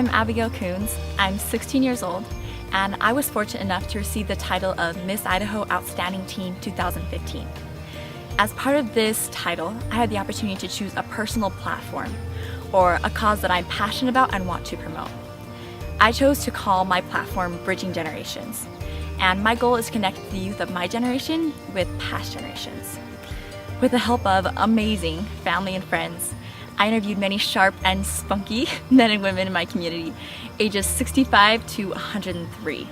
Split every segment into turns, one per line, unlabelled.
I'm Abigail Coons. I'm 16 years old, and I was fortunate enough to receive the title of Miss Idaho Outstanding Teen 2015. As part of this title, I had the opportunity to choose a personal platform, or a cause that I'm passionate about and want to promote. I chose to call my platform Bridging Generations, and my goal is to connect the youth of my generation with past generations. With the help of amazing family and friends, I interviewed many sharp and spunky men and women in my community, ages 65 to 103.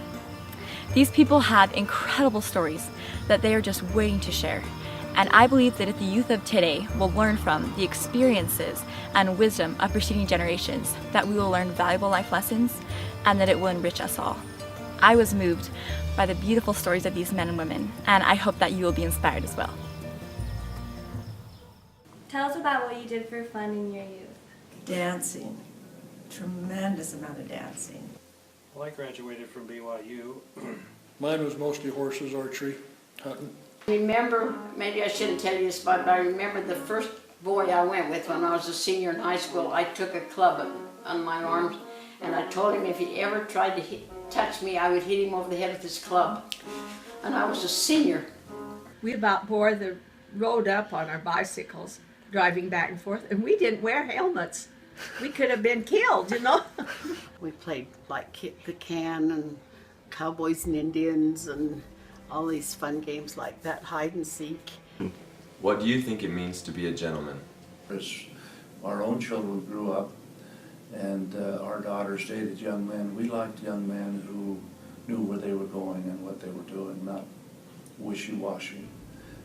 These people have incredible stories that they are just waiting to share. And I believe that if the youth of today will learn from the experiences and wisdom of preceding generations, that we will learn valuable life lessons and that it will enrich us all. I was moved by the beautiful stories of these men and women, and I hope that you will be inspired as well.
Tell us about what you did for fun in your youth.
Dancing. Tremendous amount of dancing.
Well, I graduated from BYU.
Mine was mostly horses, archery, hunting.
Remember, maybe I shouldn't tell you this, but I remember the first boy I went with when I was a senior in high school. I took a club on my arms, and I told him if he ever tried to touch me, I would hit him over the head with this club. And I was a senior.
We about bore the road up on our bicycles, driving back and forth, and we didn't wear helmets. We could have been killed, you know.
We played like kick the can and cowboys and Indians and all these fun games like that, hide and seek.
What do you think it means to be a gentleman?
As our own children grew up and our daughters dated young men, we liked young men who knew where they were going and what they were doing, not wishy-washy.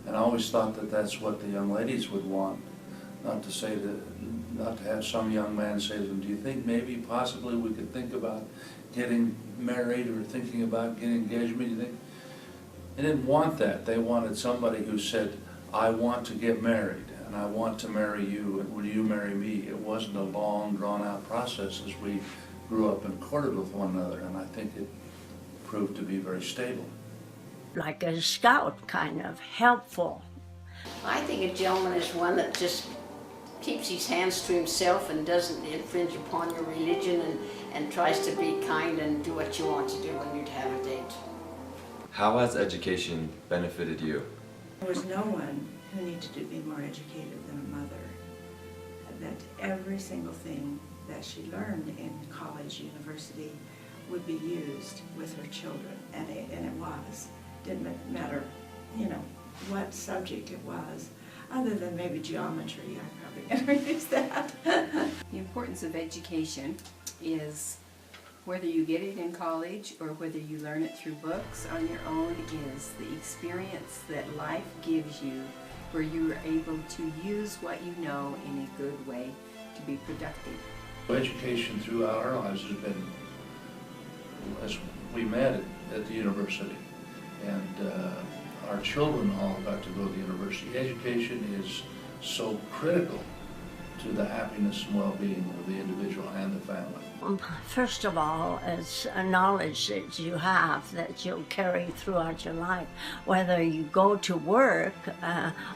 And I always thought that that's what the young ladies would want, not to have some young man say to them, do you think maybe possibly we could think about getting married or thinking about getting engaged? Do you think? They didn't want that. They wanted somebody who said, I want to get married and I want to marry you and will you marry me? It wasn't a long drawn out process as we grew up and courted with one another, and I think it proved to be very stable.
Like a scout, kind of helpful.
I think a gentleman is one that just keeps his hands to himself and doesn't infringe upon your religion and tries to be kind and do what you want to do when you have a date.
How has education benefited you?
There was no one who needed to be more educated than a mother. That every single thing that she learned in college, university, would be used with her children, and it was. Didn't matter, you know, what subject it was, other than maybe geometry. I probably never used that.
The importance of education is, whether you get it in college or whether you learn it through books on your own, is the experience that life gives you where you are able to use what you know in a good way to be productive.
Education throughout our lives has been, as we met at the university, and our children all got to go to the university. Education is so critical to the happiness and well-being of the individual and the family.
First of all, it's a knowledge that you have that you'll carry throughout your life. Whether you go to work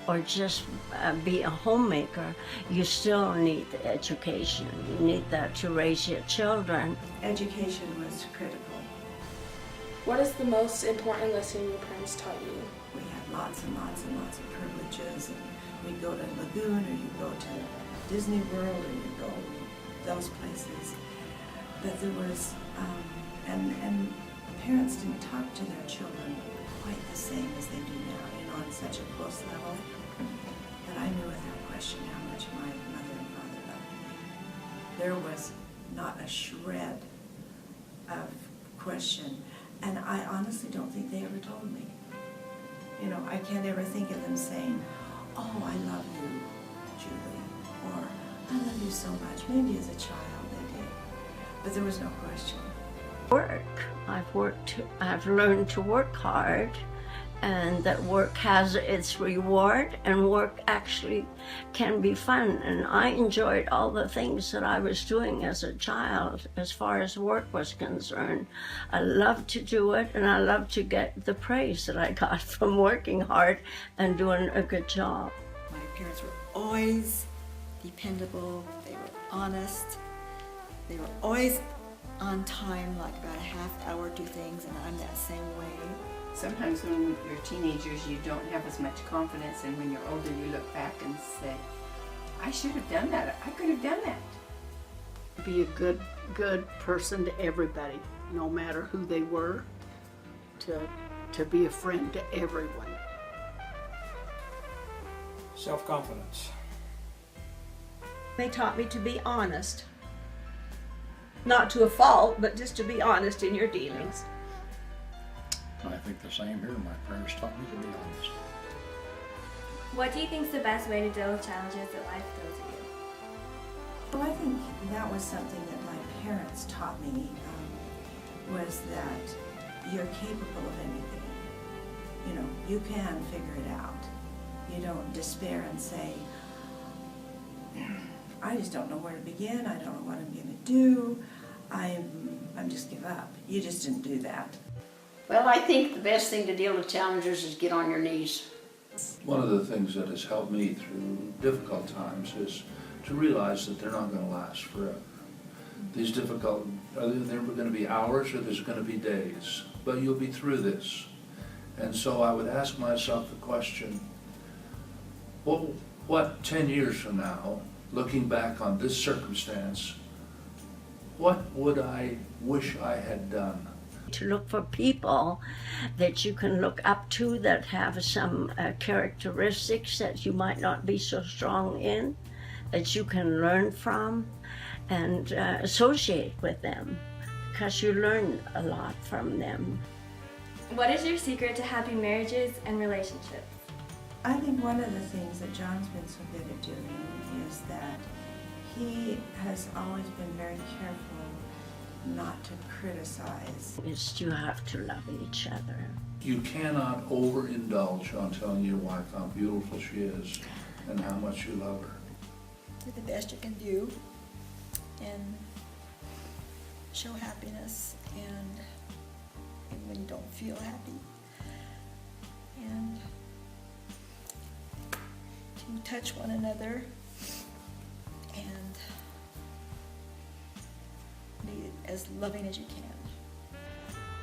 or just be a homemaker, you still need education. You need that to raise your children.
Education was critical.
What is the most important lesson your parents taught you?
We had lots and lots and lots of privileges, and we'd go to Lagoon, or you'd go to Disney World, or you'd go those places. But there was, and parents didn't talk to their children quite the same as they do now, you know, on such a close level. But I knew without question how much my mother and father loved me. There was not a shred of question, and I honestly don't think they ever told me. You know, I can't ever think of them saying, oh, I love you, Julie, or I love you so much. Maybe as a child they did, but there was no question.
Work. I've learned to work hard, and that work has its reward, and work actually can be fun. And I enjoyed all the things that I was doing as a child as far as work was concerned. I loved to do it, and I loved to get the praise that I got from working hard and doing a good job.
My parents were always dependable, they were honest, they were always on time, like about a half hour to things, and I'm that same way.
Sometimes when you're teenagers, you don't have as much confidence, and when you're older, you look back and say, I should have done that. I could have done that.
Be a good person to everybody, no matter who they were, to be a friend to everyone.
Self-confidence.
They taught me to be honest. Not to a fault, but just to be honest in your dealings.
I think the same here. My parents taught me to be honest.
What do you think is the best way to deal with challenges that life throws at you?
Well, I think that was something that my parents taught me, was that you're capable of anything. You know, you can figure it out. You don't despair and say, I just don't know where to begin, I don't know what I'm going to do, I'm just give up. You just didn't do that.
Well, I think the best thing to deal with challenges is get on your knees.
One of the things that has helped me through difficult times is to realize that they're not going to last forever. These difficult, they're going to be hours or there's going to be days, but you'll be through this. And so I would ask myself the question, what 10 years from now, looking back on this circumstance, what would I wish I had done?
To look for people that you can look up to that have some characteristics that you might not be so strong in, that you can learn from and associate with them, because you learn a lot from them.
What is your secret to happy marriages and relationships?
I think one of the things that John's been so good at doing is that he has always been very careful not to criticize.
It's you have to love each other.
You cannot overindulge on telling your wife how beautiful she is and how much you love her.
Do the best you can do and show happiness, and when you don't feel happy, and to touch one another and be as loving as you can.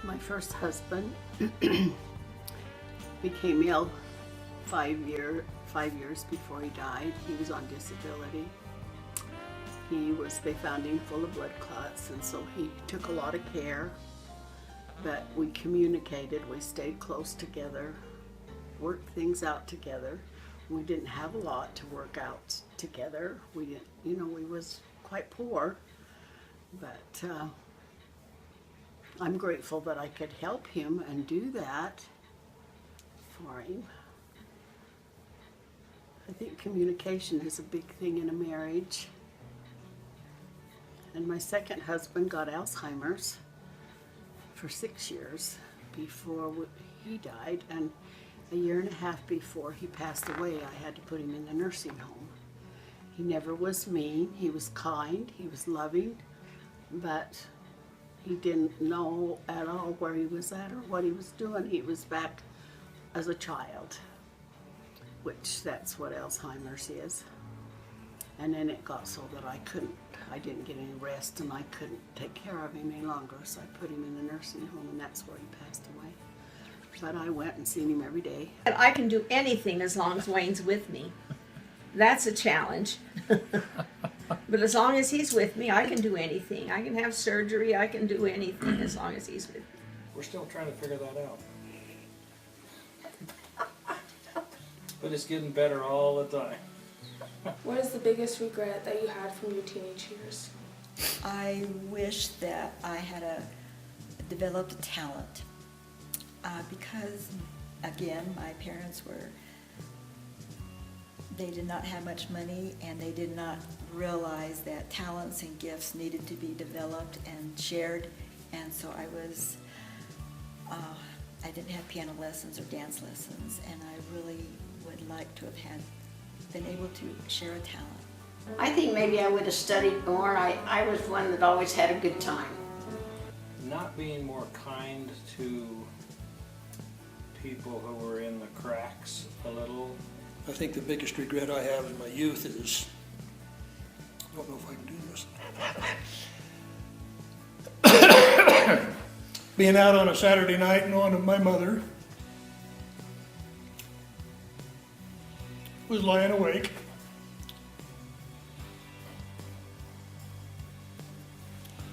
My first husband became ill 5 years before he died. He was on disability. They found him full of blood clots, and so he took a lot of care. But we communicated, we stayed close together, worked things out together. We didn't have a lot to work out together. We didn't, we was quite poor, but I'm grateful that I could help him and do that for him. I think communication is a big thing in a marriage. And my second husband got Alzheimer's for 6 years before he died, and a year and a half before he passed away, I had to put him in the nursing home. He never was mean, he was kind, he was loving, but he didn't know at all where he was at or what he was doing. He was back as a child, which that's what Alzheimer's is. And then it got so that I didn't get any rest, and I couldn't take care of him any longer, so I put him in the nursing home, and that's where he passed away. But I went and seen him every day.
I can do anything as long as Wayne's with me. That's a challenge. But as long as he's with me, I can do anything. I can have surgery, I can do anything as long as he's with me.
We're still trying to figure that out. But it's getting better all the time.
What is the biggest regret that you had from your teenage years?
I wish that I had developed a talent because, again, my parents they did not have much money, and they did not realize that talents and gifts needed to be developed and shared, and so I didn't have piano lessons or dance lessons, and I really would like to have been able to share a talent.
I think maybe I would have studied more. I was one that always had a good time.
Not being more kind to people who were in the cracks a little.
I think the biggest regret I have in my youth is, I don't know if I can do
being out on a Saturday night and knowing that my mother was lying awake.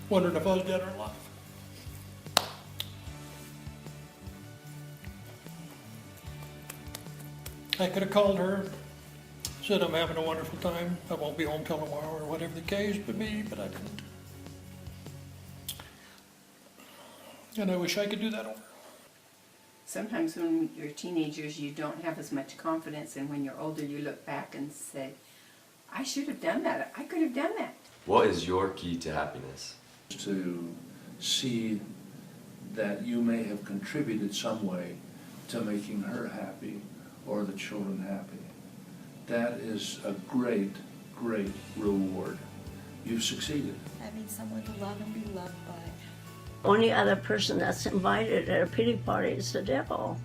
Wondering if I was dead or alive. I could have called her, said I'm having a wonderful time, I won't be home till tomorrow or whatever the case would be, but I didn't. And I wish I could do that over.
Sometimes when you're teenagers, you don't have as much confidence, and when you're older, you look back and say, I should have done that. I could have done that.
What is your key to happiness?
To see that you may have contributed some way to making her happy or the children happy. That is a great, great reward. You've succeeded.
Having someone to love and be loved by.
Only other person that's invited at a pity party is the devil.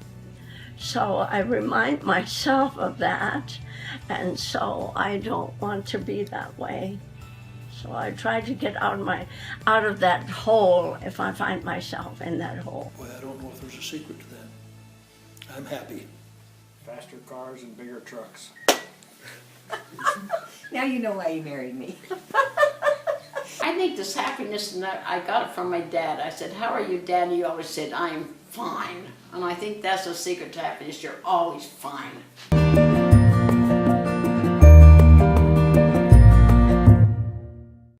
So I remind myself of that, and so I don't want to be that way. So I try to get out of that hole if I find myself in that hole.
Boy, I don't know if there's a secret to that. I'm happy.
Faster cars and bigger trucks.
Now you know why you married me.
I think this happiness, and I got it from my dad. I said, how are you, Dad? And he always said, I am fine. And I think that's the secret to happiness. You're always fine.